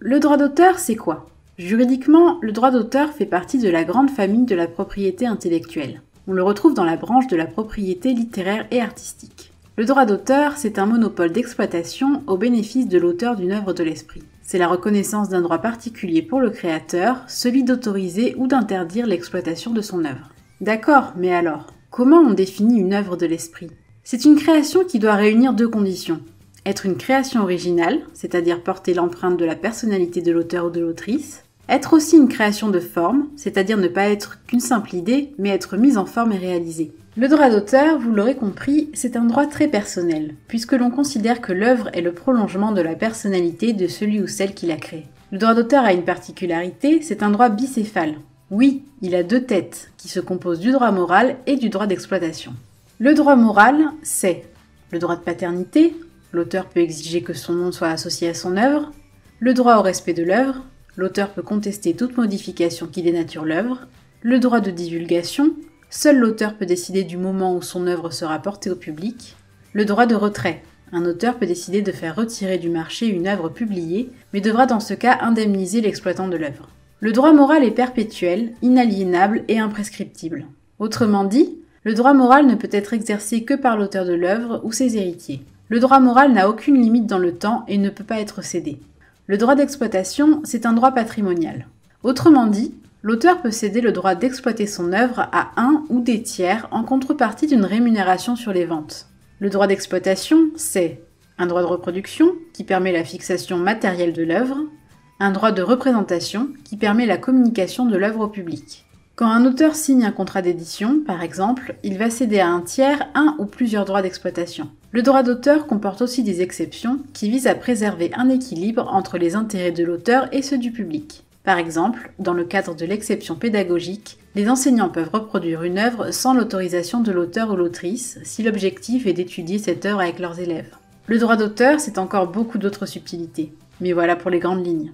Le droit d'auteur, c'est quoi? Juridiquement, le droit d'auteur fait partie de la grande famille de la propriété intellectuelle. On le retrouve dans la branche de la propriété littéraire et artistique. Le droit d'auteur, c'est un monopole d'exploitation au bénéfice de l'auteur d'une œuvre de l'esprit. C'est la reconnaissance d'un droit particulier pour le créateur, celui d'autoriser ou d'interdire l'exploitation de son œuvre. D'accord, mais alors, comment on définit une œuvre de l'esprit? C'est une création qui doit réunir deux conditions. Être une création originale, c'est-à-dire porter l'empreinte de la personnalité de l'auteur ou de l'autrice. Être aussi une création de forme, c'est-à-dire ne pas être qu'une simple idée, mais être mise en forme et réalisée. Le droit d'auteur, vous l'aurez compris, c'est un droit très personnel, puisque l'on considère que l'œuvre est le prolongement de la personnalité de celui ou celle qui l'a créée. Le droit d'auteur a une particularité, c'est un droit bicéphale. Oui, il a deux têtes, qui se composent du droit moral et du droit d'exploitation. Le droit moral, c'est le droit de paternité, l'auteur peut exiger que son nom soit associé à son œuvre, le droit au respect de l'œuvre, l'auteur peut contester toute modification qui dénature l'œuvre, le droit de divulgation, seul l'auteur peut décider du moment où son œuvre sera portée au public, le droit de retrait, un auteur peut décider de faire retirer du marché une œuvre publiée, mais devra dans ce cas indemniser l'exploitant de l'œuvre. Le droit moral est perpétuel, inaliénable et imprescriptible. Autrement dit, le droit moral ne peut être exercé que par l'auteur de l'œuvre ou ses héritiers. Le droit moral n'a aucune limite dans le temps et ne peut pas être cédé. Le droit d'exploitation, c'est un droit patrimonial. Autrement dit, l'auteur peut céder le droit d'exploiter son œuvre à un ou des tiers en contrepartie d'une rémunération sur les ventes. Le droit d'exploitation, c'est un droit de reproduction qui permet la fixation matérielle de l'œuvre, un droit de représentation qui permet la communication de l'œuvre au public. Quand un auteur signe un contrat d'édition, par exemple, il va céder à un tiers un ou plusieurs droits d'exploitation. Le droit d'auteur comporte aussi des exceptions qui visent à préserver un équilibre entre les intérêts de l'auteur et ceux du public. Par exemple, dans le cadre de l'exception pédagogique, les enseignants peuvent reproduire une œuvre sans l'autorisation de l'auteur ou l'autrice si l'objectif est d'étudier cette œuvre avec leurs élèves. Le droit d'auteur, c'est encore beaucoup d'autres subtilités. Mais voilà pour les grandes lignes.